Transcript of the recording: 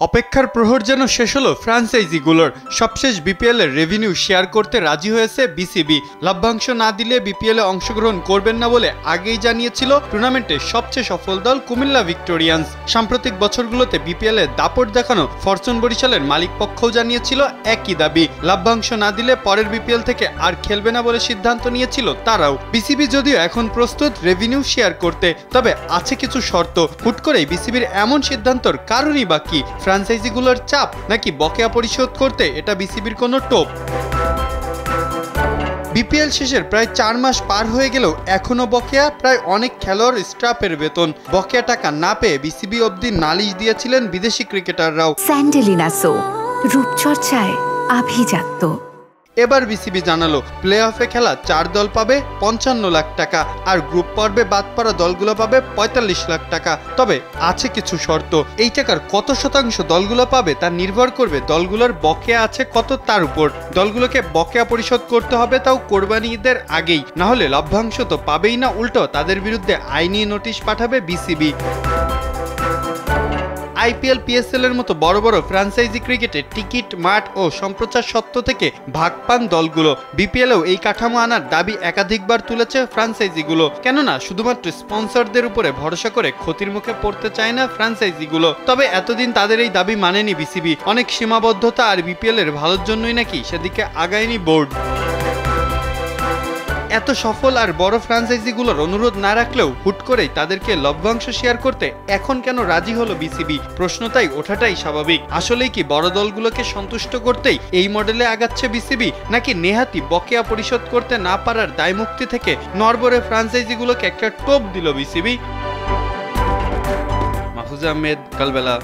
অপেক্ষার প্রহর যেন শেষ হলো ফ্র্যাঞ্চাইজিগুলোর। সবশেষ বিপিএল এর রেভিনিউ শেয়ার করতে রাজি হয়েছে বিসিবি। লভ্যাংশ না দিলে বিপিএল এ অংশগ্রহণ করবেন না বলে আগেই জানিয়েছিল টুর্নামেন্টের সবচেয়ে সফল দল কুমিল্লা ভিক্টোরিয়ান্স। সাম্প্রতিক বছরগুলোতে বিপিএল এ দাপট দেখানো ফরচুন বরিশালের মালিক পক্ষও জানিয়েছিল একই দাবি। লভ্যাংশ না দিলে পরের বিপিএল থেকে আর খেলবে না বলে সিদ্ধান্ত নিয়েছিল তারাও। বিসিবি যদিও এখন প্রস্তুত রেভিনিউ শেয়ার করতে, তবে আছে কিছু শর্ত। হুট করেই বিসিবির এমন সিদ্ধান্তর কারণই বা কি? ফ্র্যাঞ্চাইজিগুলোর চাপ নাকি বকেয়া পরিশোধ করতে এটা বিসিবির কোনো টোপ? বিপিএল শেষের প্রায় 4 মাস পার হয়ে গেলেও এখনো বকেয়া প্রায় অনেক খেলোয়াড় স্টাফের বেতন। বকেয়া টাকা না পেয়ে বিসিবি অবধি নালিশ দিয়েছিলেন বিদেশি ক্রিকেটাররাও। স্যান্ডেলিনা সো, রূপচর্চায় আভিজাত্য। এবার বিসিবি জানালো প্লে অফে খেলা 4 দল পাবে 55 লাখ টাকা, আর গ্রুপ পর্বে বাদ পড়া দলগুলো পাবে 45 লাখ টাকা। তবে আছে কিছু শর্ত। এই টাকার কত শতাংশ দলগুলো পাবে তা নির্ভর করবে দলগুলোর বকেয়া আছে কত তার উপর। দলগুলোকে বকেয়া পরিশোধ করতে হবে, তাও কোরবানি ঈদের আগেই, না হলে লভ্যাংশ তো পাবেই না, উল্টো তাদের বিরুদ্ধে আইনি নোটিশ পাঠাবে বিসিবি। আইপিএল, পিএসএল এর মতো বড় বড় ফ্র্যাঞ্চাইজি ক্রিকেটে টিকিট, মাঠ ও সম্প্রচার সত্ত্ব থেকে ভাগ পান দলগুলো। বিপিএলেও এই কাঠামো আনার দাবি একাধিকবার তুলেছে ফ্র্যাঞ্চাইজিগুলো। কেননা শুধুমাত্র স্পন্সরদের উপরে ভরসা করে ক্ষতির মুখে পড়তে চায় না ফ্র্যাঞ্চাইজিগুলো। তবে এতদিন তাদের এই দাবি মানেনি বিসিবি। অনেক সীমাবদ্ধতা আর বিপিএল এর ভালোর জন্যই নাকি সেদিকে আগায়নি বোর্ড। এত সফল আর বড় ফ্র্যাঞ্চাইজিগুলোর অনুরোধ না রাখলেও হুট করেই তাদেরকে লভ্যাংশ শেয়ার করতে এখন কেন রাজি হলো বিসিবি? প্রশ্ন তাই ওঠাটাই স্বাভাবিক। আসলেই কি বড় দলগুলোকে সন্তুষ্ট করতেই এই মডেলে আগাচ্ছে বিসিবি, নাকি নেহাতি বকেয়া পরিশোধ করতে না পারার দায়মুক্তি থেকে নড়বড়ে ফ্র্যাঞ্চাইজিগুলোকে একটা টোপ দিল বিসিবি? মাহফুজ আহমেদ, কালবেলা।